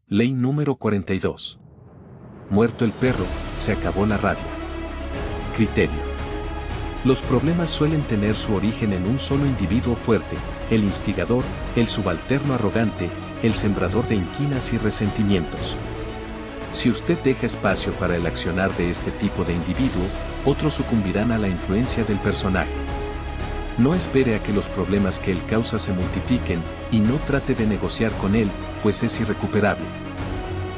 Ley número 42. Muerto el perro, se acabó la rabia. Criterio. Los problemas suelen tener su origen en un solo individuo fuerte, el instigador, el subalterno arrogante, el sembrador de inquinas y resentimientos. Si usted deja espacio para el accionar de este tipo de individuo, otros sucumbirán a la influencia del personaje. No espere a que los problemas que él causa se multipliquen, y no trate de negociar con él, pues es irrecuperable.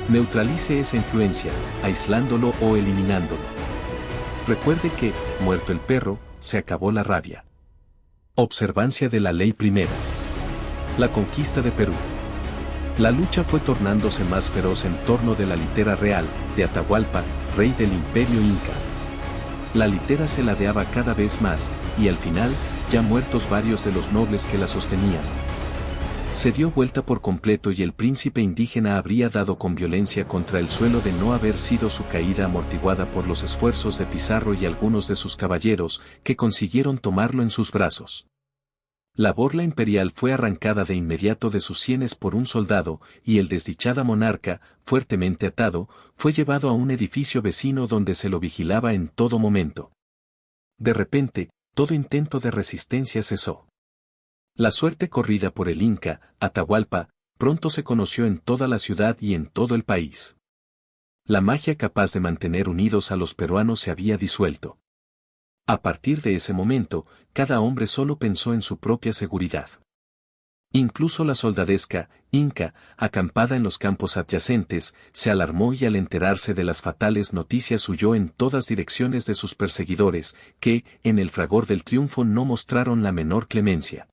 Neutralice esa influencia, aislándolo o eliminándolo. Recuerde que, muerto el perro, se acabó la rabia. Observancia de la ley primera. La conquista de Perú. La lucha fue tornándose más feroz en torno de la litera real, de Atahualpa, rey del imperio inca. La litera se ladeaba cada vez más, y al final, ya muertos varios de los nobles que la sostenían. Se dio vuelta por completo y el príncipe indígena habría dado con violencia contra el suelo de no haber sido su caída amortiguada por los esfuerzos de Pizarro y algunos de sus caballeros, que consiguieron tomarlo en sus brazos. La borla imperial fue arrancada de inmediato de sus sienes por un soldado, y el desdichado monarca, fuertemente atado, fue llevado a un edificio vecino donde se lo vigilaba en todo momento. De repente, todo intento de resistencia cesó. La suerte corrida por el Inca, Atahualpa, pronto se conoció en toda la ciudad y en todo el país. La magia capaz de mantener unidos a los peruanos se había disuelto. A partir de ese momento, cada hombre solo pensó en su propia seguridad. Incluso la soldadesca, inca, acampada en los campos adyacentes, se alarmó y al enterarse de las fatales noticias huyó en todas direcciones de sus perseguidores, que, en el fragor del triunfo no mostraron la menor clemencia.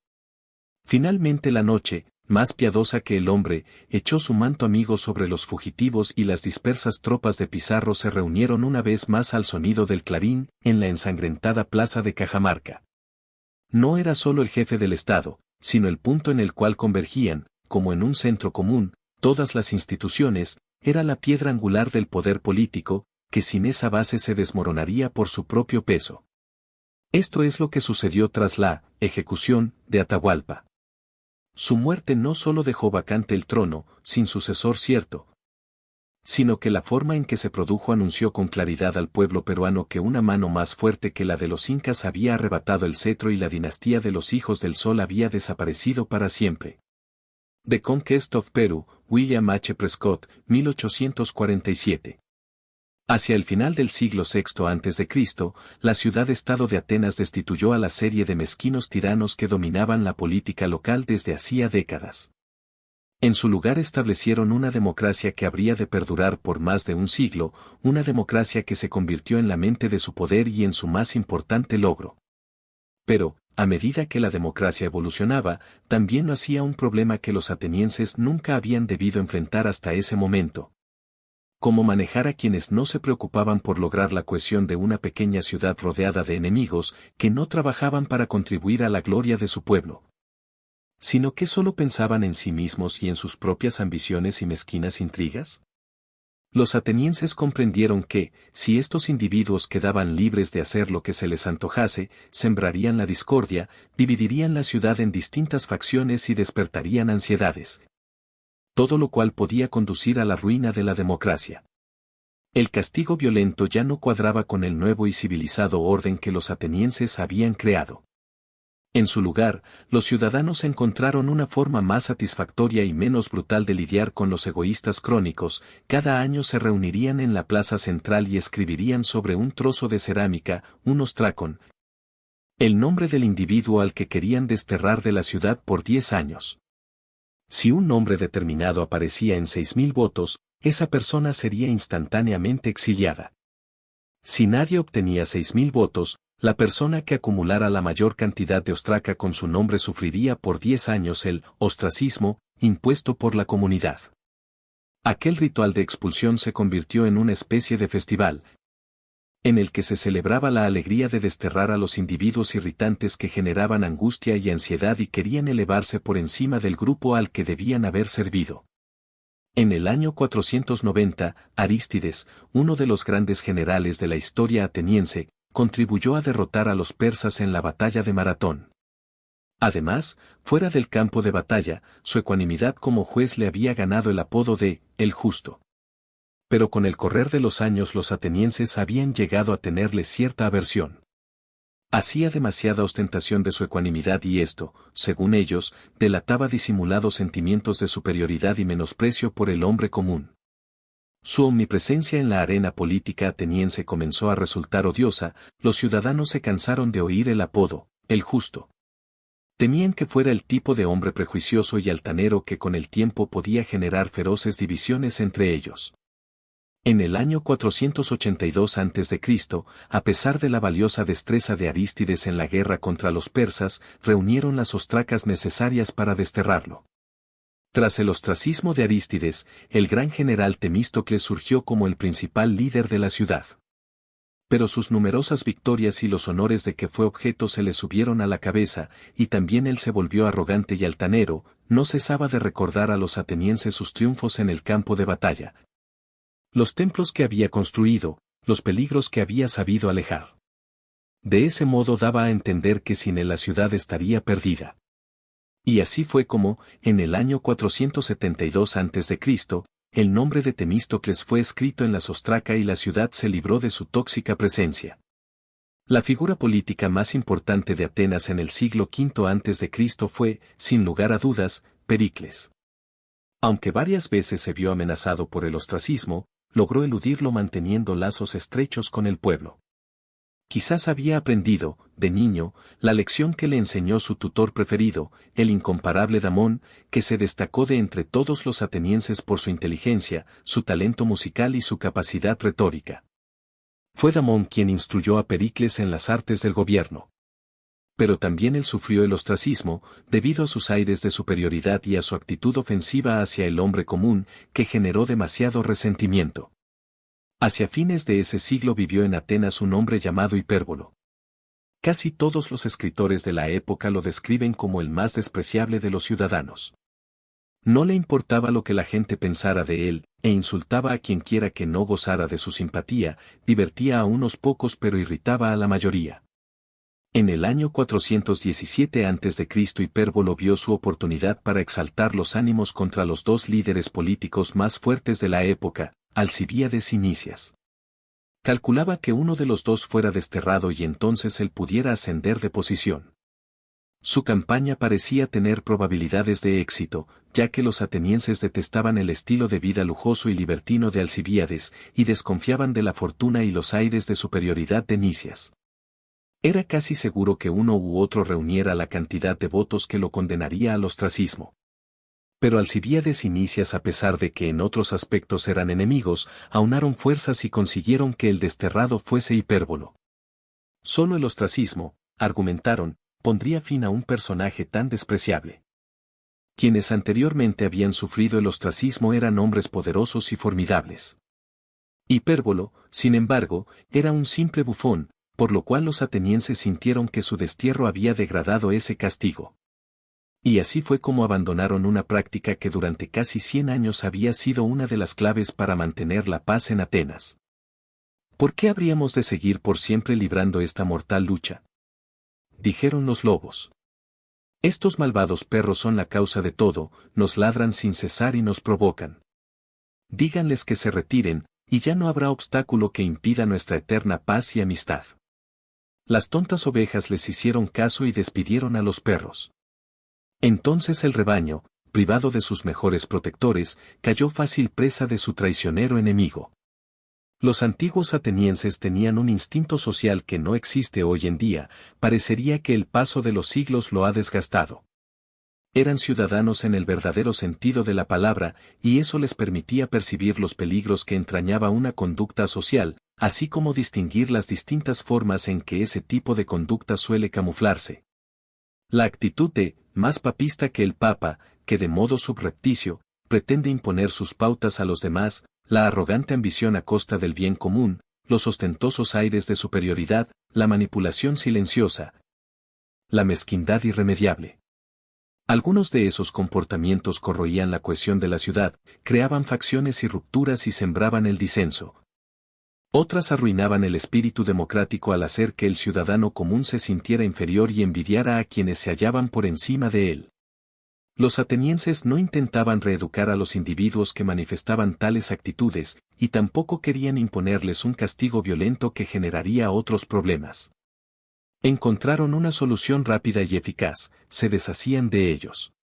Finalmente la noche, más piadosa que el hombre, echó su manto amigo sobre los fugitivos y las dispersas tropas de Pizarro se reunieron una vez más al sonido del clarín, en la ensangrentada plaza de Cajamarca. No era solo el jefe del Estado, sino el punto en el cual convergían, como en un centro común, todas las instituciones, era la piedra angular del poder político, que sin esa base se desmoronaría por su propio peso. Esto es lo que sucedió tras la ejecución de Atahualpa. Su muerte no solo dejó vacante el trono, sin sucesor cierto, sino que la forma en que se produjo anunció con claridad al pueblo peruano que una mano más fuerte que la de los incas había arrebatado el cetro y la dinastía de los hijos del sol había desaparecido para siempre. The Conquest of Peru, William H. Prescott, 1847. Hacia el final del siglo VI a.C., la ciudad-estado de Atenas destituyó a la serie de mezquinos tiranos que dominaban la política local desde hacía décadas. En su lugar establecieron una democracia que habría de perdurar por más de un siglo, una democracia que se convirtió en la mente de su poder y en su más importante logro. Pero, a medida que la democracia evolucionaba, también lo hacía un problema que los atenienses nunca habían debido enfrentar hasta ese momento. Cómo manejar a quienes no se preocupaban por lograr la cohesión de una pequeña ciudad rodeada de enemigos que no trabajaban para contribuir a la gloria de su pueblo, sino que solo pensaban en sí mismos y en sus propias ambiciones y mezquinas intrigas. Los atenienses comprendieron que, si estos individuos quedaban libres de hacer lo que se les antojase, sembrarían la discordia, dividirían la ciudad en distintas facciones y despertarían ansiedades. Todo lo cual podía conducir a la ruina de la democracia. El castigo violento ya no cuadraba con el nuevo y civilizado orden que los atenienses habían creado. En su lugar, los ciudadanos encontraron una forma más satisfactoria y menos brutal de lidiar con los egoístas crónicos. Cada año se reunirían en la plaza central y escribirían sobre un trozo de cerámica, un ostracón, el nombre del individuo al que querían desterrar de la ciudad por 10 años. Si un nombre determinado aparecía en 6.000 votos, esa persona sería instantáneamente exiliada. Si nadie obtenía 6.000 votos, la persona que acumulara la mayor cantidad de ostraca con su nombre sufriría por 10 años el ostracismo, impuesto por la comunidad. Aquel ritual de expulsión se convirtió en una especie de festival, en el que se celebraba la alegría de desterrar a los individuos irritantes que generaban angustia y ansiedad y querían elevarse por encima del grupo al que debían haber servido. En el año 490, Arístides, uno de los grandes generales de la historia ateniense, contribuyó a derrotar a los persas en la batalla de Maratón. Además, fuera del campo de batalla, su ecuanimidad como juez le había ganado el apodo de «el justo». Pero con el correr de los años los atenienses habían llegado a tenerle cierta aversión. Hacía demasiada ostentación de su ecuanimidad y esto, según ellos, delataba disimulados sentimientos de superioridad y menosprecio por el hombre común. Su omnipresencia en la arena política ateniense comenzó a resultar odiosa, los ciudadanos se cansaron de oír el apodo, «el justo». Temían que fuera el tipo de hombre prejuicioso y altanero que con el tiempo podía generar feroces divisiones entre ellos. En el año 482 a.C., a pesar de la valiosa destreza de Arístides en la guerra contra los persas, reunieron las ostracas necesarias para desterrarlo. Tras el ostracismo de Arístides, el gran general Temístocles surgió como el principal líder de la ciudad. Pero sus numerosas victorias y los honores de que fue objeto se le subieron a la cabeza, y también él se volvió arrogante y altanero, no cesaba de recordar a los atenienses sus triunfos en el campo de batalla, los templos que había construido, los peligros que había sabido alejar. De ese modo daba a entender que sin él la ciudad estaría perdida. Y así fue como, en el año 472 a.C., el nombre de Temístocles fue escrito en la ostraca y la ciudad se libró de su tóxica presencia. La figura política más importante de Atenas en el siglo V a.C. fue, sin lugar a dudas, Pericles. Aunque varias veces se vio amenazado por el ostracismo, logró eludirlo manteniendo lazos estrechos con el pueblo. Quizás había aprendido, de niño, la lección que le enseñó su tutor preferido, el incomparable Damón, que se destacó de entre todos los atenienses por su inteligencia, su talento musical y su capacidad retórica. Fue Damón quien instruyó a Pericles en las artes del gobierno. Pero también él sufrió el ostracismo, debido a sus aires de superioridad y a su actitud ofensiva hacia el hombre común, que generó demasiado resentimiento. Hacia fines de ese siglo vivió en Atenas un hombre llamado Hipérbolo. Casi todos los escritores de la época lo describen como el más despreciable de los ciudadanos. No le importaba lo que la gente pensara de él, e insultaba a quien quiera que no gozara de su simpatía, divertía a unos pocos pero irritaba a la mayoría. En el año 417 a.C. Hipérbolo vio su oportunidad para exaltar los ánimos contra los dos líderes políticos más fuertes de la época, Alcibíades y Nicias. Calculaba que uno de los dos fuera desterrado y entonces él pudiera ascender de posición. Su campaña parecía tener probabilidades de éxito, ya que los atenienses detestaban el estilo de vida lujoso y libertino de Alcibíades, y desconfiaban de la fortuna y los aires de superioridad de Nicias. Era casi seguro que uno u otro reuniera la cantidad de votos que lo condenaría al ostracismo. Pero Alcibíades y Nicias, a pesar de que en otros aspectos eran enemigos, aunaron fuerzas y consiguieron que el desterrado fuese Hipérbolo. Solo el ostracismo, argumentaron, pondría fin a un personaje tan despreciable. Quienes anteriormente habían sufrido el ostracismo eran hombres poderosos y formidables. Hipérbolo, sin embargo, era un simple bufón, por lo cual los atenienses sintieron que su destierro había degradado ese castigo. Y así fue como abandonaron una práctica que durante casi 100 años había sido una de las claves para mantener la paz en Atenas. ¿Por qué habríamos de seguir por siempre librando esta mortal lucha?, dijeron los lobos. Estos malvados perros son la causa de todo, nos ladran sin cesar y nos provocan. Díganles que se retiren, y ya no habrá obstáculo que impida nuestra eterna paz y amistad. Las tontas ovejas les hicieron caso y despidieron a los perros. Entonces el rebaño, privado de sus mejores protectores, cayó fácil presa de su traicionero enemigo. Los antiguos atenienses tenían un instinto social que no existe hoy en día, parecería que el paso de los siglos lo ha desgastado. Eran ciudadanos en el verdadero sentido de la palabra, y eso les permitía percibir los peligros que entrañaba una conducta social, así como distinguir las distintas formas en que ese tipo de conducta suele camuflarse. La actitud de, más papista que el Papa, que de modo subrepticio, pretende imponer sus pautas a los demás, la arrogante ambición a costa del bien común, los ostentosos aires de superioridad, la manipulación silenciosa, la mezquindad irremediable. Algunos de esos comportamientos corroían la cohesión de la ciudad, creaban facciones y rupturas y sembraban el disenso. Otras arruinaban el espíritu democrático al hacer que el ciudadano común se sintiera inferior y envidiara a quienes se hallaban por encima de él. Los atenienses no intentaban reeducar a los individuos que manifestaban tales actitudes, y tampoco querían imponerles un castigo violento que generaría otros problemas. Encontraron una solución rápida y eficaz: se deshacían de ellos.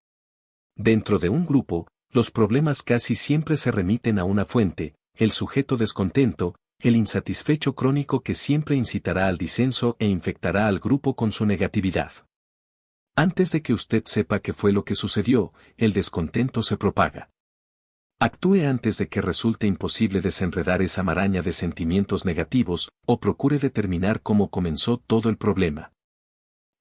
Dentro de un grupo, los problemas casi siempre se remiten a una fuente: el sujeto descontento, el insatisfecho crónico que siempre incitará al disenso e infectará al grupo con su negatividad. Antes de que usted sepa qué fue lo que sucedió, el descontento se propaga. Actúe antes de que resulte imposible desenredar esa maraña de sentimientos negativos, o procure determinar cómo comenzó todo el problema.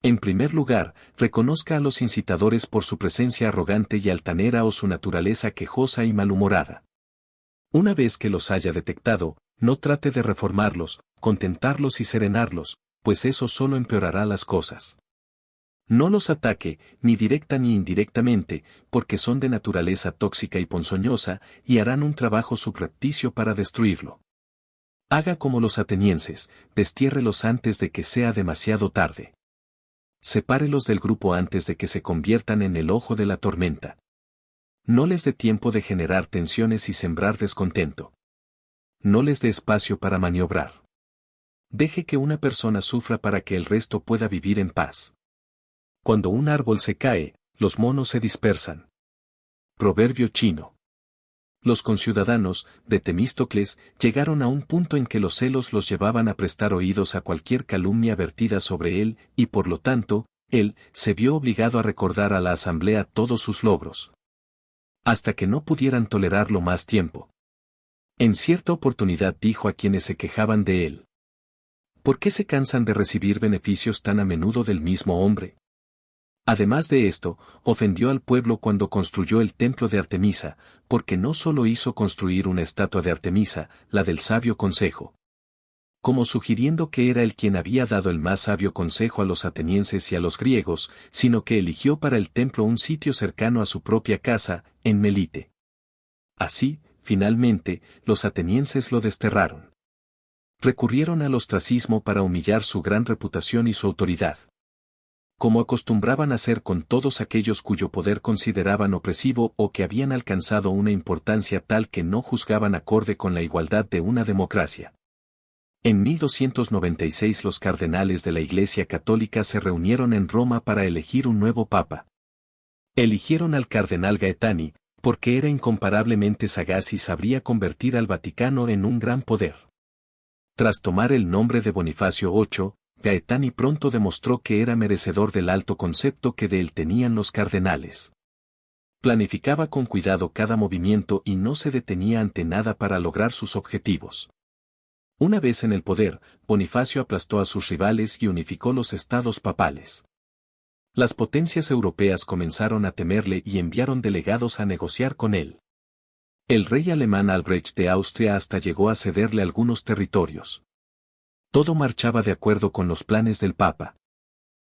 En primer lugar, reconozca a los incitadores por su presencia arrogante y altanera o su naturaleza quejosa y malhumorada. Una vez que los haya detectado, no trate de reformarlos, contentarlos y serenarlos, pues eso solo empeorará las cosas. No los ataque, ni directa ni indirectamente, porque son de naturaleza tóxica y ponzoñosa, y harán un trabajo subrepticio para destruirlo. Haga como los atenienses: destiérrelos antes de que sea demasiado tarde. Sepárelos del grupo antes de que se conviertan en el ojo de la tormenta. No les dé tiempo de generar tensiones y sembrar descontento. No les dé espacio para maniobrar. Deje que una persona sufra para que el resto pueda vivir en paz. Cuando un árbol se cae, los monos se dispersan. Proverbio chino. Los conciudadanos de Temístocles llegaron a un punto en que los celos los llevaban a prestar oídos a cualquier calumnia vertida sobre él, y por lo tanto, él se vio obligado a recordar a la asamblea todos sus logros. Hasta que no pudieran tolerarlo más tiempo. En cierta oportunidad dijo a quienes se quejaban de él: ¿por qué se cansan de recibir beneficios tan a menudo del mismo hombre? Además de esto, ofendió al pueblo cuando construyó el templo de Artemisa, porque no solo hizo construir una estatua de Artemisa, la del sabio consejo, como sugiriendo que era él quien había dado el más sabio consejo a los atenienses y a los griegos, sino que eligió para el templo un sitio cercano a su propia casa, en Melite. Así, finalmente, los atenienses lo desterraron. Recurrieron al ostracismo para humillar su gran reputación y su autoridad. Como acostumbraban hacer con todos aquellos cuyo poder consideraban opresivo o que habían alcanzado una importancia tal que no juzgaban acorde con la igualdad de una democracia. En 1296 los cardenales de la Iglesia Católica se reunieron en Roma para elegir un nuevo papa. Eligieron al cardenal Gaetani, porque era incomparablemente sagaz y sabría convertir al Vaticano en un gran poder. Tras tomar el nombre de Bonifacio VIII, Gaetani pronto demostró que era merecedor del alto concepto que de él tenían los cardenales. Planificaba con cuidado cada movimiento y no se detenía ante nada para lograr sus objetivos. Una vez en el poder, Bonifacio aplastó a sus rivales y unificó los estados papales. Las potencias europeas comenzaron a temerle y enviaron delegados a negociar con él. El rey alemán Albrecht de Austria hasta llegó a cederle algunos territorios. Todo marchaba de acuerdo con los planes del Papa.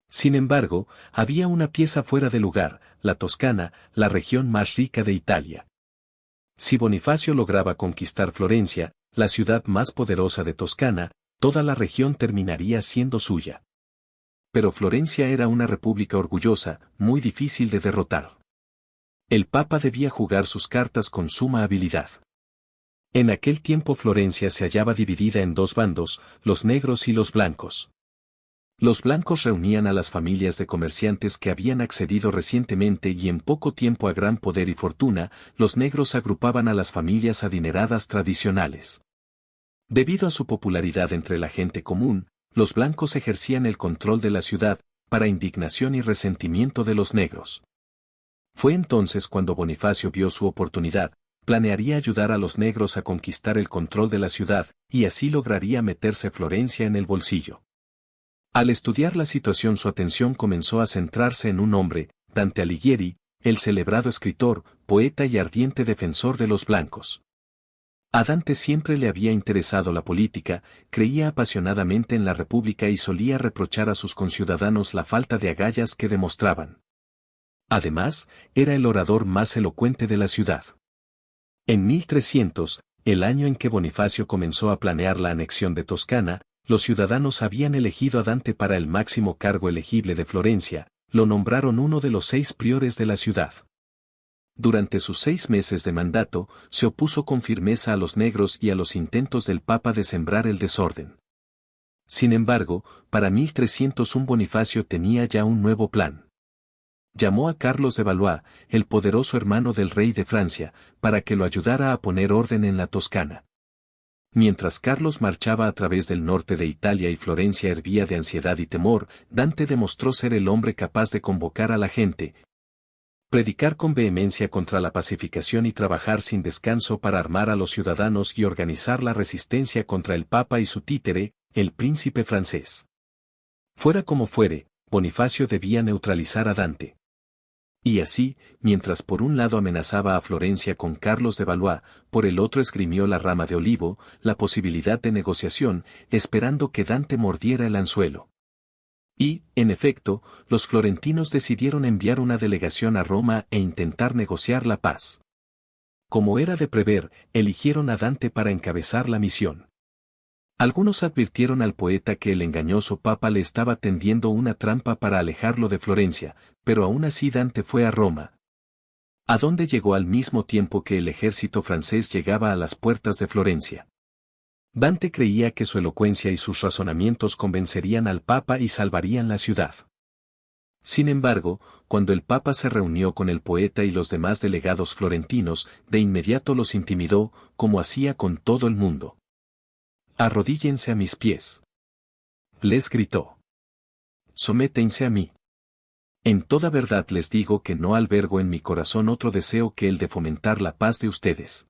Sin embargo, había una pieza fuera de lugar: la Toscana, la región más rica de Italia. Si Bonifacio lograba conquistar Florencia, la ciudad más poderosa de Toscana, toda la región terminaría siendo suya. Pero Florencia era una república orgullosa, muy difícil de derrotar. El Papa debía jugar sus cartas con suma habilidad. En aquel tiempo Florencia se hallaba dividida en dos bandos, los negros y los blancos. Los blancos reunían a las familias de comerciantes que habían accedido recientemente y en poco tiempo a gran poder y fortuna; los negros agrupaban a las familias adineradas tradicionales. Debido a su popularidad entre la gente común, los blancos ejercían el control de la ciudad, para indignación y resentimiento de los negros. Fue entonces cuando Bonifacio vio su oportunidad. Planearía ayudar a los negros a conquistar el control de la ciudad, y así lograría meterse Florencia en el bolsillo. Al estudiar la situación, su atención comenzó a centrarse en un hombre, Dante Alighieri, el celebrado escritor, poeta y ardiente defensor de los blancos. A Dante siempre le había interesado la política, creía apasionadamente en la República y solía reprochar a sus conciudadanos la falta de agallas que demostraban. Además, era el orador más elocuente de la ciudad. En 1300, el año en que Bonifacio comenzó a planear la anexión de Toscana, los ciudadanos habían elegido a Dante para el máximo cargo elegible de Florencia, lo nombraron uno de los 6 priores de la ciudad. Durante sus 6 meses de mandato, se opuso con firmeza a los negros y a los intentos del Papa de sembrar el desorden. Sin embargo, para 1301 Bonifacio tenía ya un nuevo plan. Llamó a Carlos de Valois, el poderoso hermano del rey de Francia, para que lo ayudara a poner orden en la Toscana. Mientras Carlos marchaba a través del norte de Italia y Florencia hervía de ansiedad y temor, Dante demostró ser el hombre capaz de convocar a la gente, predicar con vehemencia contra la pacificación y trabajar sin descanso para armar a los ciudadanos y organizar la resistencia contra el Papa y su títere, el príncipe francés. Fuera como fuere, Bonifacio debía neutralizar a Dante. Y así, mientras por un lado amenazaba a Florencia con Carlos de Valois, por el otro esgrimió la rama de olivo, la posibilidad de negociación, esperando que Dante mordiera el anzuelo. Y, en efecto, los florentinos decidieron enviar una delegación a Roma e intentar negociar la paz. Como era de prever, eligieron a Dante para encabezar la misión. Algunos advirtieron al poeta que el engañoso papa le estaba tendiendo una trampa para alejarlo de Florencia, pero aún así Dante fue a Roma, a donde llegó al mismo tiempo que el ejército francés llegaba a las puertas de Florencia. Dante creía que su elocuencia y sus razonamientos convencerían al papa y salvarían la ciudad. Sin embargo, cuando el papa se reunió con el poeta y los demás delegados florentinos, de inmediato los intimidó, como hacía con todo el mundo. «Arrodíllense a mis pies», les gritó. «Sométense a mí. En toda verdad les digo que no albergo en mi corazón otro deseo que el de fomentar la paz de ustedes».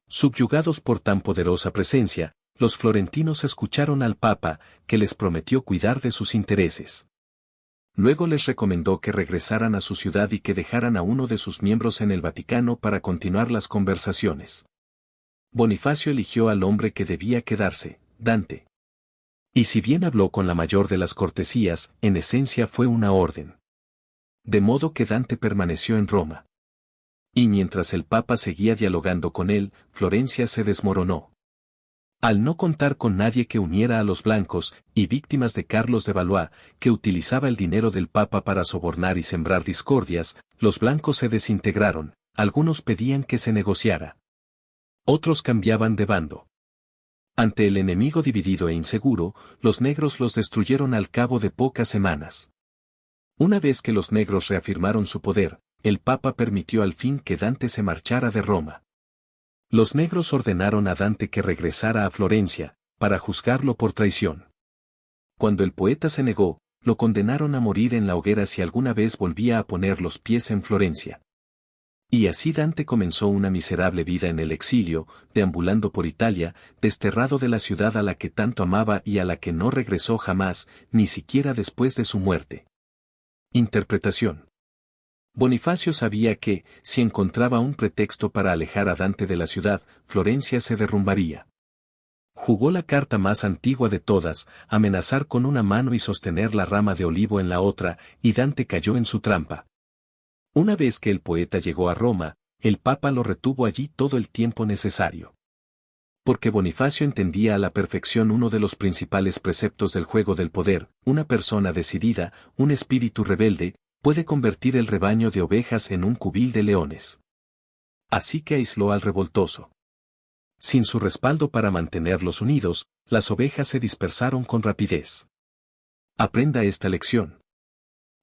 Subyugados por tan poderosa presencia, los florentinos escucharon al Papa, que les prometió cuidar de sus intereses. Luego les recomendó que regresaran a su ciudad y que dejaran a uno de sus miembros en el Vaticano para continuar las conversaciones. Bonifacio eligió al hombre que debía quedarse, Dante. Y si bien habló con la mayor de las cortesías, en esencia fue una orden. De modo que Dante permaneció en Roma. Y mientras el Papa seguía dialogando con él, Florencia se desmoronó. Al no contar con nadie que uniera a los blancos, y víctimas de Carlos de Valois, que utilizaba el dinero del Papa para sobornar y sembrar discordias, los blancos se desintegraron, algunos pedían que se negociara. Otros cambiaban de bando. Ante el enemigo dividido e inseguro, los negros los destruyeron al cabo de pocas semanas. Una vez que los negros reafirmaron su poder, el Papa permitió al fin que Dante se marchara de Roma. Los negros ordenaron a Dante que regresara a Florencia, para juzgarlo por traición. Cuando el poeta se negó, lo condenaron a morir en la hoguera si alguna vez volvía a poner los pies en Florencia. Y así Dante comenzó una miserable vida en el exilio, deambulando por Italia, desterrado de la ciudad a la que tanto amaba y a la que no regresó jamás, ni siquiera después de su muerte. Interpretación. Bonifacio sabía que, si encontraba un pretexto para alejar a Dante de la ciudad, Florencia se derrumbaría. Jugó la carta más antigua de todas, amenazar con una mano y sostener la rama de olivo en la otra, y Dante cayó en su trampa. Una vez que el poeta llegó a Roma, el Papa lo retuvo allí todo el tiempo necesario. Porque Bonifacio entendía a la perfección uno de los principales preceptos del juego del poder: una persona decidida, un espíritu rebelde, puede convertir el rebaño de ovejas en un cubil de leones. Así que aisló al revoltoso. Sin su respaldo para mantenerlos unidos, las ovejas se dispersaron con rapidez. Aprenda esta lección.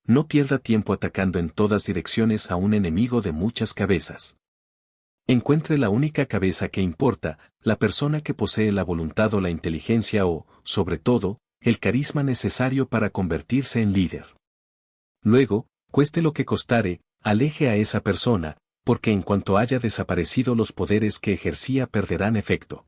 No pierda tiempo atacando en todas direcciones a un enemigo de muchas cabezas. Encuentre la única cabeza que importa, la persona que posee la voluntad o la inteligencia o, sobre todo, el carisma necesario para convertirse en líder. Luego, cueste lo que costare, aleje a esa persona, porque en cuanto haya desaparecido los poderes que ejercía perderán efecto.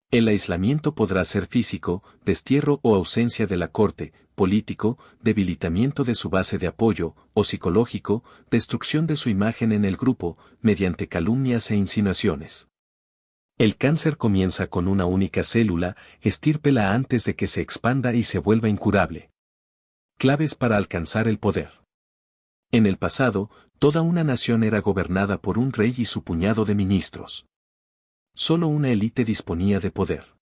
El aislamiento podrá ser físico, destierro o ausencia de la corte, político, debilitamiento de su base de apoyo, o psicológico, destrucción de su imagen en el grupo, mediante calumnias e insinuaciones. El cáncer comienza con una única célula, estírpela antes de que se expanda y se vuelva incurable. Claves para alcanzar el poder. En el pasado, toda una nación era gobernada por un rey y su puñado de ministros. solo una élite disponía de poder.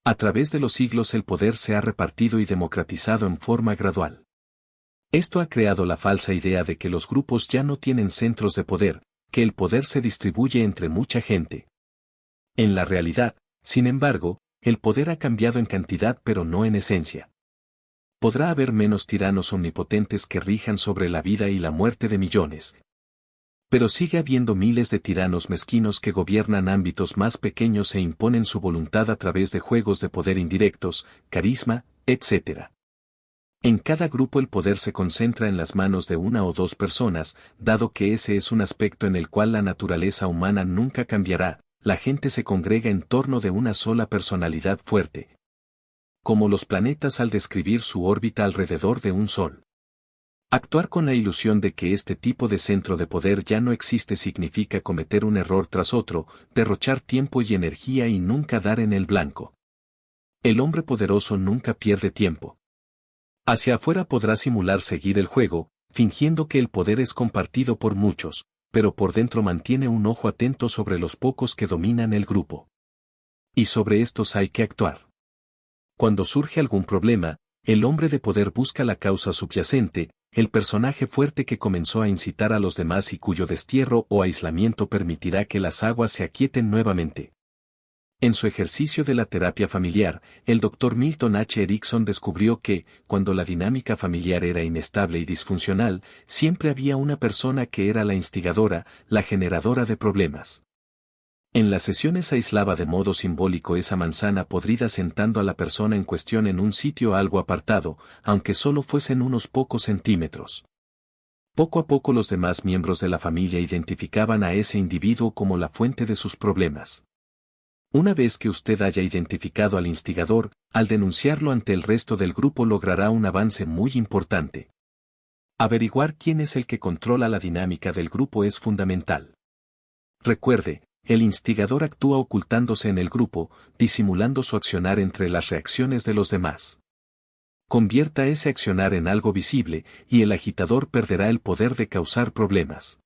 A través de los siglos el poder se ha repartido y democratizado en forma gradual. Esto ha creado la falsa idea de que los grupos ya no tienen centros de poder, que el poder se distribuye entre mucha gente. En la realidad, sin embargo, el poder ha cambiado en cantidad pero no en esencia. Podrá haber menos tiranos omnipotentes que rijan sobre la vida y la muerte de millones. Pero sigue habiendo miles de tiranos mezquinos que gobiernan ámbitos más pequeños e imponen su voluntad a través de juegos de poder indirectos, carisma, etc. En cada grupo el poder se concentra en las manos de una o dos personas, dado que ese es un aspecto en el cual la naturaleza humana nunca cambiará, la gente se congrega en torno de una sola personalidad fuerte. Como los planetas al describir su órbita alrededor de un sol. Actuar con la ilusión de que este tipo de centro de poder ya no existe significa cometer un error tras otro, derrochar tiempo y energía y nunca dar en el blanco. El hombre poderoso nunca pierde tiempo. Hacia afuera podrá simular seguir el juego, fingiendo que el poder es compartido por muchos, pero por dentro mantiene un ojo atento sobre los pocos que dominan el grupo. Y sobre estos hay que actuar. Cuando surge algún problema, el hombre de poder busca la causa subyacente, el personaje fuerte que comenzó a incitar a los demás y cuyo destierro o aislamiento permitirá que las aguas se aquieten nuevamente. En su ejercicio de la terapia familiar, el Dr. Milton H. Erickson descubrió que, cuando la dinámica familiar era inestable y disfuncional, siempre había una persona que era la instigadora, la generadora de problemas. En las sesiones aislaba de modo simbólico esa manzana podrida sentando a la persona en cuestión en un sitio algo apartado, aunque solo fuesen unos pocos centímetros. Poco a poco los demás miembros de la familia identificaban a ese individuo como la fuente de sus problemas. Una vez que usted haya identificado al instigador, al denunciarlo ante el resto del grupo logrará un avance muy importante. Averiguar quién es el que controla la dinámica del grupo es fundamental. Recuerde, el instigador actúa ocultándose en el grupo, disimulando su accionar entre las reacciones de los demás. Convierta ese accionar en algo visible, y el agitador perderá el poder de causar problemas.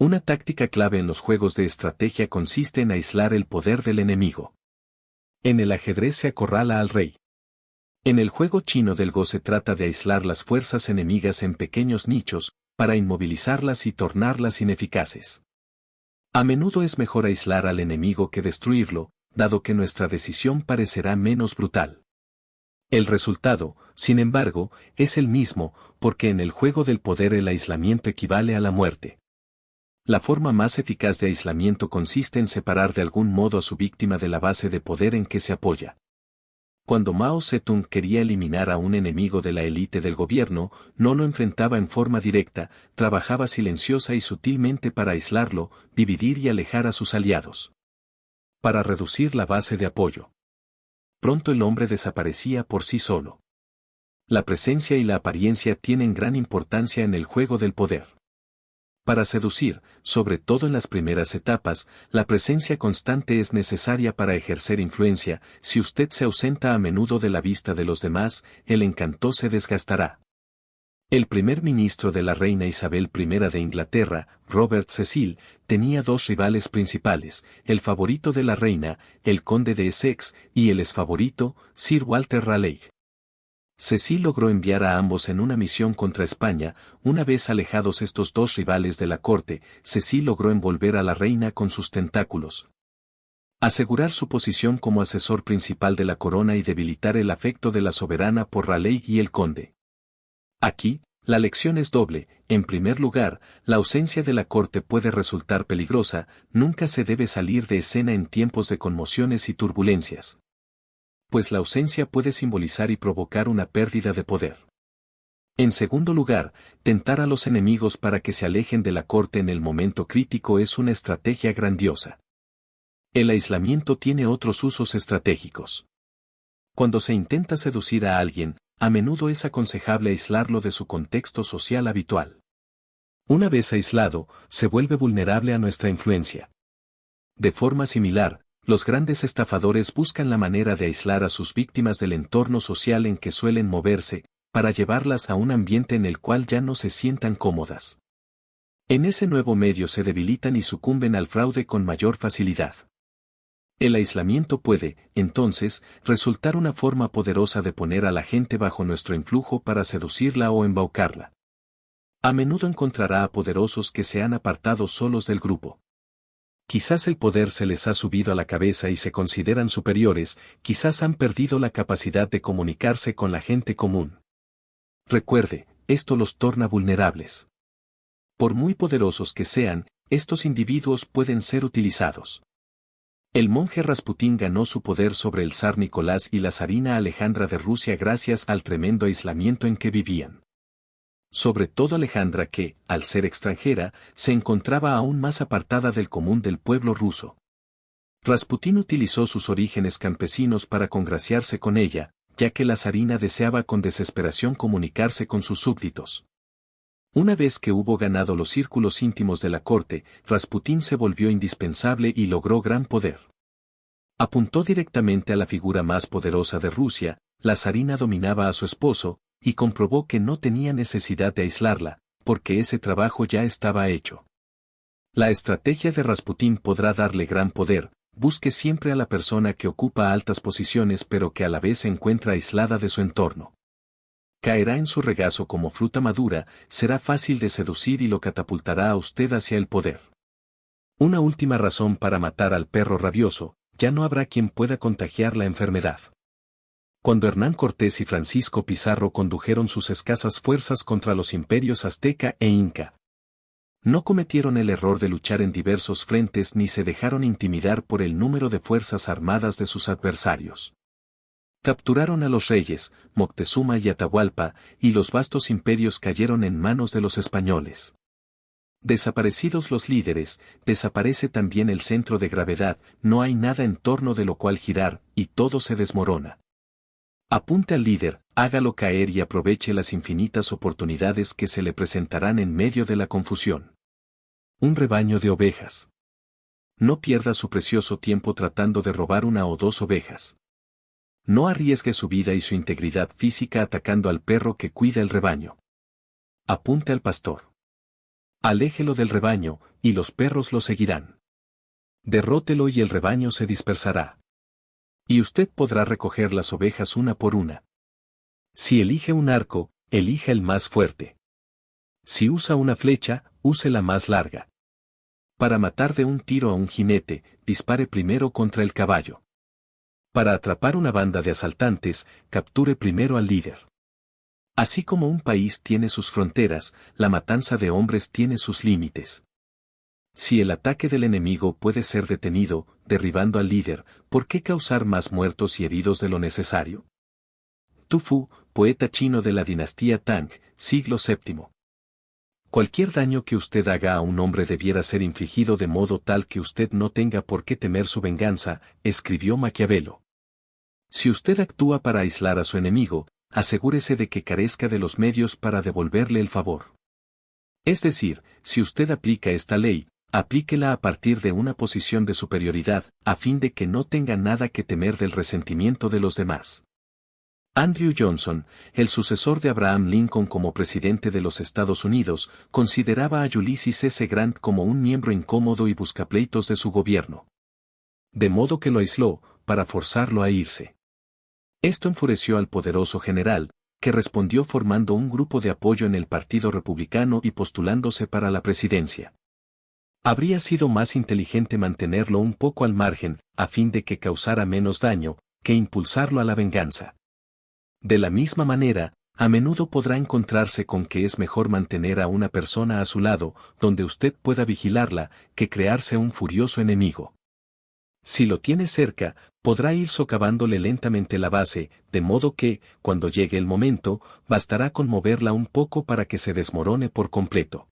Una táctica clave en los juegos de estrategia consiste en aislar el poder del enemigo. En el ajedrez se acorrala al rey. En el juego chino del Go se trata de aislar las fuerzas enemigas en pequeños nichos, para inmovilizarlas y tornarlas ineficaces. A menudo es mejor aislar al enemigo que destruirlo, dado que nuestra decisión parecerá menos brutal. El resultado, sin embargo, es el mismo, porque en el juego del poder el aislamiento equivale a la muerte. La forma más eficaz de aislamiento consiste en separar de algún modo a su víctima de la base de poder en que se apoya. Cuando Mao Zedong quería eliminar a un enemigo de la élite del gobierno, no lo enfrentaba en forma directa, trabajaba silenciosa y sutilmente para aislarlo, dividir y alejar a sus aliados. Para reducir la base de apoyo. Pronto el hombre desaparecía por sí solo. La presencia y la apariencia tienen gran importancia en el juego del poder. Para seducir, sobre todo en las primeras etapas, la presencia constante es necesaria para ejercer influencia. Si usted se ausenta a menudo de la vista de los demás, el encanto se desgastará. El primer ministro de la reina Isabel I de Inglaterra, Robert Cecil, tenía dos rivales principales, el favorito de la reina, el conde de Essex, y el exfavorito, Sir Walter Raleigh. Cecil logró enviar a ambos en una misión contra España. Una vez alejados estos dos rivales de la corte, Cecil logró envolver a la reina con sus tentáculos. Asegurar su posición como asesor principal de la corona y debilitar el afecto de la soberana por Raleigh y el conde. Aquí, la lección es doble. En primer lugar, la ausencia de la corte puede resultar peligrosa, nunca se debe salir de escena en tiempos de conmociones y turbulencias. Pues la ausencia puede simbolizar y provocar una pérdida de poder. En segundo lugar, tentar a los enemigos para que se alejen de la corte en el momento crítico es una estrategia grandiosa. El aislamiento tiene otros usos estratégicos. Cuando se intenta seducir a alguien, a menudo es aconsejable aislarlo de su contexto social habitual. Una vez aislado, se vuelve vulnerable a nuestra influencia. De forma similar, los grandes estafadores buscan la manera de aislar a sus víctimas del entorno social en que suelen moverse, para llevarlas a un ambiente en el cual ya no se sientan cómodas. En ese nuevo medio se debilitan y sucumben al fraude con mayor facilidad. El aislamiento puede, entonces, resultar una forma poderosa de poner a la gente bajo nuestro influjo para seducirla o embaucarla. A menudo encontrará a poderosos que se han apartado solos del grupo. Quizás el poder se les ha subido a la cabeza y se consideran superiores, quizás han perdido la capacidad de comunicarse con la gente común. Recuerde, esto los torna vulnerables. Por muy poderosos que sean, estos individuos pueden ser utilizados. El monje Rasputín ganó su poder sobre el zar Nicolás y la zarina Alejandra de Rusia gracias al tremendo aislamiento en que vivían. Sobre todo Alejandra que, al ser extranjera, se encontraba aún más apartada del común del pueblo ruso. Rasputín utilizó sus orígenes campesinos para congraciarse con ella, ya que la zarina deseaba con desesperación comunicarse con sus súbditos. Una vez que hubo ganado los círculos íntimos de la corte, Rasputín se volvió indispensable y logró gran poder. Apuntó directamente a la figura más poderosa de Rusia, la zarina dominaba a su esposo, y comprobó que no tenía necesidad de aislarla, porque ese trabajo ya estaba hecho. La estrategia de Rasputín podrá darle gran poder, busque siempre a la persona que ocupa altas posiciones pero que a la vez se encuentra aislada de su entorno. Caerá en su regazo como fruta madura, será fácil de seducir y lo catapultará a usted hacia el poder. Una última razón para matar al perro rabioso, ya no habrá quien pueda contagiar la enfermedad. Cuando Hernán Cortés y Francisco Pizarro condujeron sus escasas fuerzas contra los imperios azteca e inca, no cometieron el error de luchar en diversos frentes ni se dejaron intimidar por el número de fuerzas armadas de sus adversarios. Capturaron a los reyes, Moctezuma y Atahualpa, y los vastos imperios cayeron en manos de los españoles. Desaparecidos los líderes, desaparece también el centro de gravedad, no hay nada en torno de lo cual girar, y todo se desmorona. Apunte al líder, hágalo caer y aproveche las infinitas oportunidades que se le presentarán en medio de la confusión. Un rebaño de ovejas. No pierda su precioso tiempo tratando de robar una o dos ovejas. No arriesgue su vida y su integridad física atacando al perro que cuida el rebaño. Apunte al pastor. Aléjelo del rebaño, y los perros lo seguirán. Derrótelo y el rebaño se dispersará. Y usted podrá recoger las ovejas una por una. Si elige un arco, elija el más fuerte. Si usa una flecha, use la más larga. Para matar de un tiro a un jinete, dispare primero contra el caballo. Para atrapar una banda de asaltantes, capture primero al líder. Así como un país tiene sus fronteras, la matanza de hombres tiene sus límites. Si el ataque del enemigo puede ser detenido, derribando al líder, ¿por qué causar más muertos y heridos de lo necesario? Tu Fu, poeta chino de la dinastía Tang, siglo VII. Cualquier daño que usted haga a un hombre debiera ser infligido de modo tal que usted no tenga por qué temer su venganza, escribió Maquiavelo. Si usted actúa para aislar a su enemigo, asegúrese de que carezca de los medios para devolverle el favor. Es decir, si usted aplica esta ley, aplíquela a partir de una posición de superioridad, a fin de que no tenga nada que temer del resentimiento de los demás. Andrew Johnson, el sucesor de Abraham Lincoln como presidente de los Estados Unidos, consideraba a Ulysses S. Grant como un miembro incómodo y buscapleitos de su gobierno. De modo que lo aisló, para forzarlo a irse. Esto enfureció al poderoso general, que respondió formando un grupo de apoyo en el Partido Republicano y postulándose para la presidencia. Habría sido más inteligente mantenerlo un poco al margen, a fin de que causara menos daño, que impulsarlo a la venganza. De la misma manera, a menudo podrá encontrarse con que es mejor mantener a una persona a su lado, donde usted pueda vigilarla, que crearse un furioso enemigo. Si lo tiene cerca, podrá ir socavándole lentamente la base, de modo que, cuando llegue el momento, bastará con moverla un poco para que se desmorone por completo.